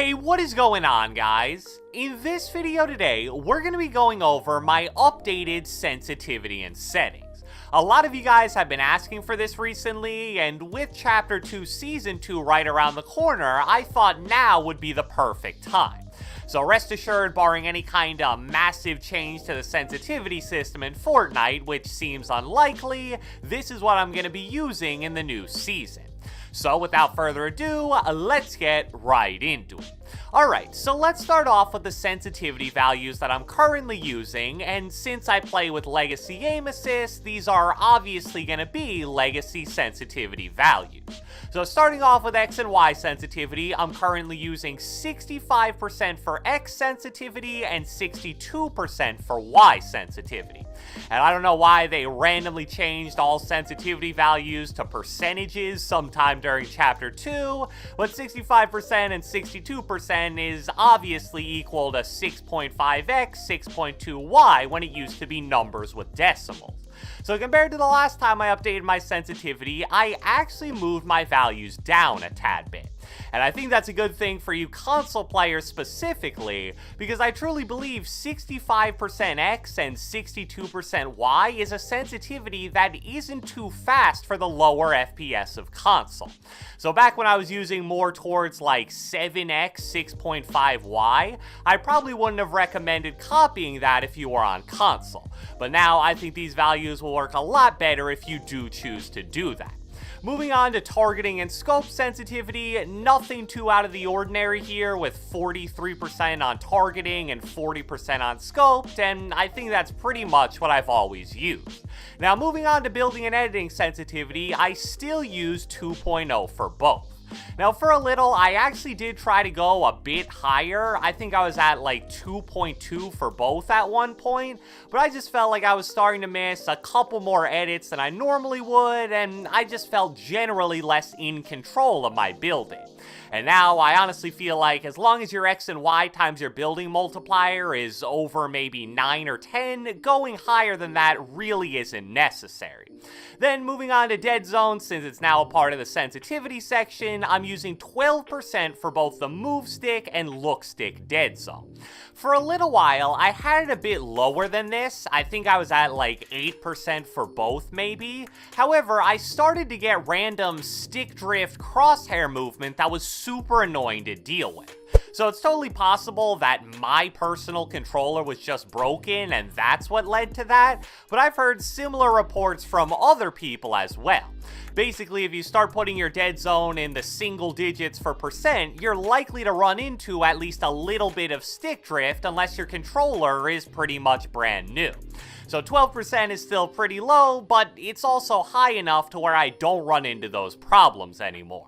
Hey, what is going on, guys? In this video today, we're going to be going over my updated sensitivity and settings. A lot of you guys have been asking for this recently, and with Chapter 2 Season 2 right around the corner, I thought now would be the perfect time. So rest assured, barring any kind of massive change to the sensitivity system in Fortnite, which seems unlikely, this is what I'm going to be using in the new season. So without further ado, let's get right into it. Alright, so let's start off with the sensitivity values that I'm currently using, and since I play with Legacy Aim Assist, these are obviously going to be Legacy sensitivity values. So starting off with X and Y sensitivity, I'm currently using 65% for X sensitivity and 62% for Y sensitivity. And I don't know why they randomly changed all sensitivity values to percentages sometime during Chapter 2, but 65% and 62% is obviously equal to 6.5x, 6.2y when it used to be numbers with decimals. So compared to the last time I updated my sensitivity, I actually moved my values down a tad bit. And I think that's a good thing for you console players specifically, because I truly believe 65% X and 62% Y is a sensitivity that isn't too fast for the lower FPS of console. So back when I was using more towards like 7X, 6.5Y, I probably wouldn't have recommended copying that if you were on console. But now I think these values will work a lot better if you do choose to do that. Moving on to targeting and scope sensitivity, nothing too out of the ordinary here with 43% on targeting and 40% on scoped, and I think that's pretty much what I've always used. Now moving on to building and editing sensitivity, I still use 2.0 for both. Now for a little, I actually did try to go a bit higher. I think I was at like 2.2 for both at one point, but I just felt like I was starting to miss a couple more edits than I normally would, and I just felt generally less in control of my building. And now I honestly feel like as long as your X and Y times your building multiplier is over maybe 9 or 10, going higher than that really isn't necessary. Then moving on to dead zone, since it's now a part of the sensitivity section, I'm using 12% for both the move stick and look stick dead zone. For a little while, I had it a bit lower than this. I think I was at like 8% for both maybe. However, I started to get random stick drift crosshair movement that was super annoying to deal with. So it's totally possible that my personal controller was just broken and that's what led to that, but I've heard similar reports from other people as well. Basically, if you start putting your dead zone in the single digits for percent, you're likely to run into at least a little bit of stick drift unless your controller is pretty much brand new. So 12% is still pretty low, but it's also high enough to where I don't run into those problems anymore.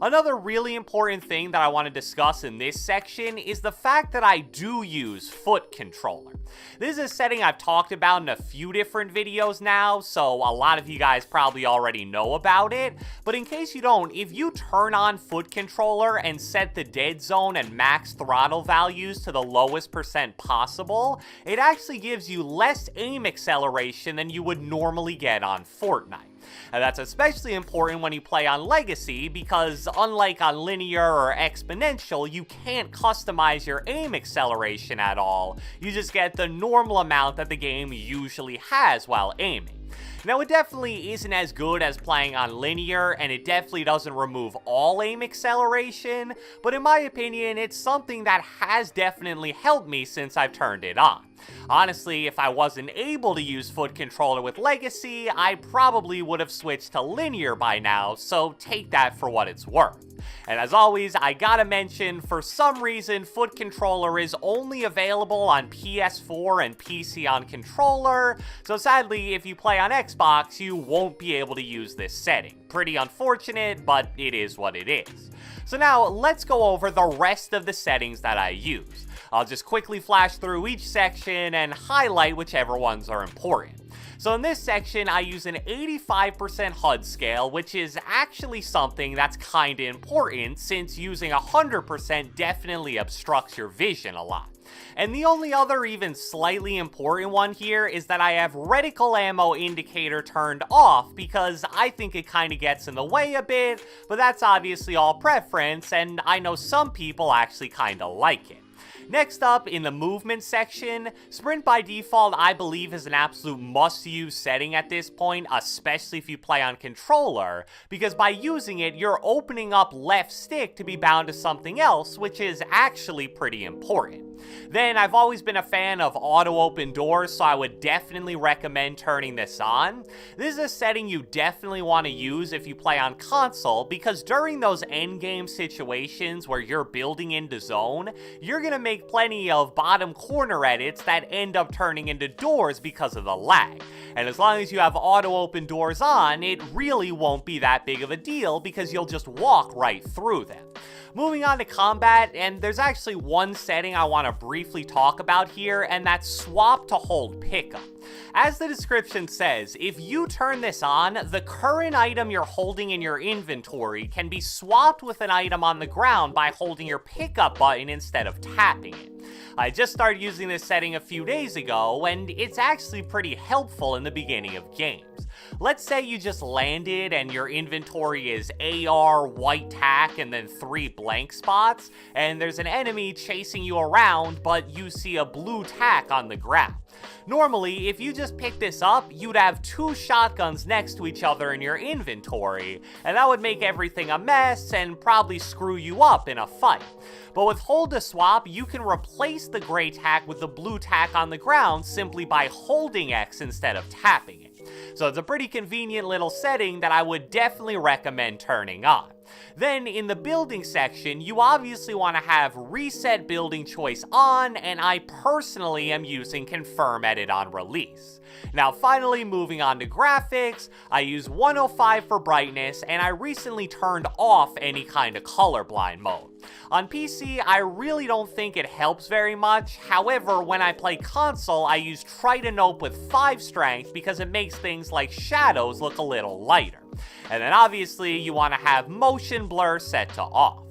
Another really important thing that I want to discuss in this section is the fact that I do use foot controller. This is a setting I've talked about in a few different videos now, so a lot of you guys probably already know about it, but in case you don't, if you turn on foot controller and set the dead zone and max throttle values to the lowest percent possible, it actually gives you less aim acceleration than you would normally get on Fortnite. And that's especially important when you play on Legacy because unlike on Linear or Exponential, you can't customize your aim acceleration at all. You just get the normal amount that the game usually has while aiming. Now, it definitely isn't as good as playing on Linear, and it definitely doesn't remove all aim acceleration, but in my opinion, it's something that has definitely helped me since I've turned it on. Honestly, if I wasn't able to use foot controller with Legacy, I probably would have switched to Linear by now, so take that for what it's worth. And as always, I gotta mention, for some reason, foot controller is only available on PS4 and PC on controller, so sadly, if you play on Xbox, you won't be able to use this setting. Pretty unfortunate, but it is what it is. So now, let's go over the rest of the settings that I use. I'll just quickly flash through each section and highlight whichever ones are important. So in this section, I use an 85% HUD scale, which is actually something that's kinda important since using 100% definitely obstructs your vision a lot. And the only other even slightly important one here is that I have reticle ammo indicator turned off because I think it kind of gets in the way a bit, but that's obviously all preference, and I know some people actually kind of like it. Next up, in the movement section, sprint by default I believe is an absolute must-use setting at this point, especially if you play on controller, because by using it, you're opening up left stick to be bound to something else, which is actually pretty important. Then, I've always been a fan of auto-open doors, so I would definitely recommend turning this on. This is a setting you definitely want to use if you play on console, because during those endgame situations where you're building into zone, you're going to make plenty of bottom corner edits that end up turning into doors because of the lag. And as long as you have auto-open doors on, it really won't be that big of a deal because you'll just walk right through them. Moving on to combat, and there's actually one setting I want to briefly talk about here, and that's swap to hold pickup. As the description says, if you turn this on, the current item you're holding in your inventory can be swapped with an item on the ground by holding your pickup button instead of tapping it. I just started using this setting a few days ago, and it's actually pretty helpful in the beginning of games. Let's say you just landed and your inventory is AR, white tack, and then 3 blank spots, and there's an enemy chasing you around, but you see a blue tack on the ground. Normally, if you just pick this up, you'd have 2 shotguns next to each other in your inventory, and that would make everything a mess and probably screw you up in a fight. But with hold to swap, you can replace the gray tack with the blue tack on the ground simply by holding X instead of tapping it. So it's a pretty convenient little setting that I would definitely recommend turning on. Then in the building section, you obviously want to have reset building choice on, and I personally am using confirm edit on release. Now finally, moving on to graphics, I use 105 for brightness, and I recently turned off any kind of colorblind mode. On PC, I really don't think it helps very much. However, when I play console, I use Tritanope with 5 strength because it makes things like shadows look a little lighter. And then obviously, you want to have motion blur set to off.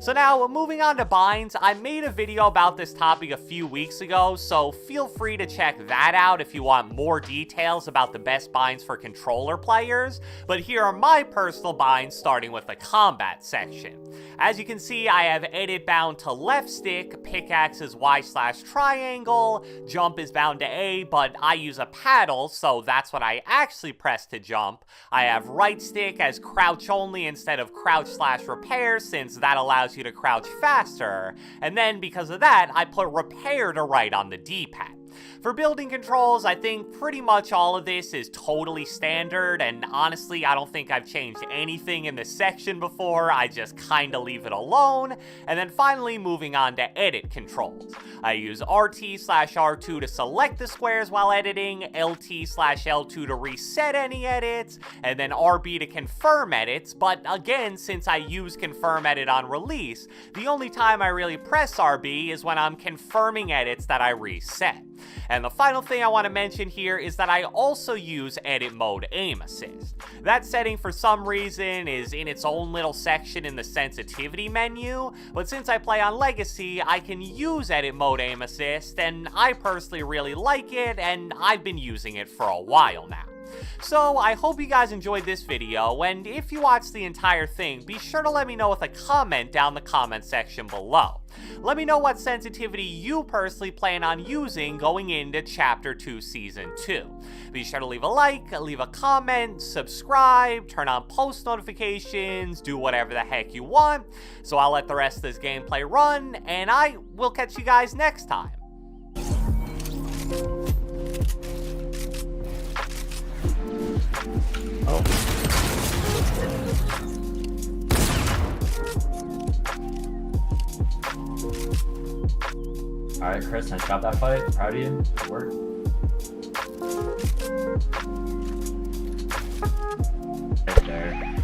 So now, moving on to binds, I made a video about this topic a few weeks ago, so feel free to check that out if you want more details about the best binds for controller players, but here are my personal binds starting with the combat section. As you can see, I have edit bound to left stick, pickaxe is Y/triangle, jump is bound to A, but I use a paddle, so that's what I actually press to jump. I have right stick as crouch only instead of crouch/repair, since that allows you to crouch faster, and then because of that, I put repair to right on the D-pad. For building controls, I think pretty much all of this is totally standard, and honestly, I don't think I've changed anything in this section before. I just kinda leave it alone. And then finally, moving on to edit controls. I use RT/R2 to select the squares while editing, LT/L2 to reset any edits, and then RB to confirm edits, but again, since I use confirm edit on release, the only time I really press RB is when I'm confirming edits that I reset. And the final thing I want to mention here is that I also use edit mode aim assist. That setting for some reason is in its own little section in the sensitivity menu, but since I play on Legacy, I can use edit mode aim assist, and I personally really like it, and I've been using it for a while now. So I hope you guys enjoyed this video, and if you watched the entire thing, be sure to let me know with a comment down the comment section below. Let me know what sensitivity you personally plan on using going into Chapter 2 Season 2. Be sure to leave a like, leave a comment, subscribe, turn on post notifications, do whatever the heck you want. So I'll let the rest of this gameplay run, and I will catch you guys next time. Alright, Chris, nice job that fight. Proud of you. Good work. Right there.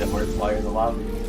that works while you're in the lobby.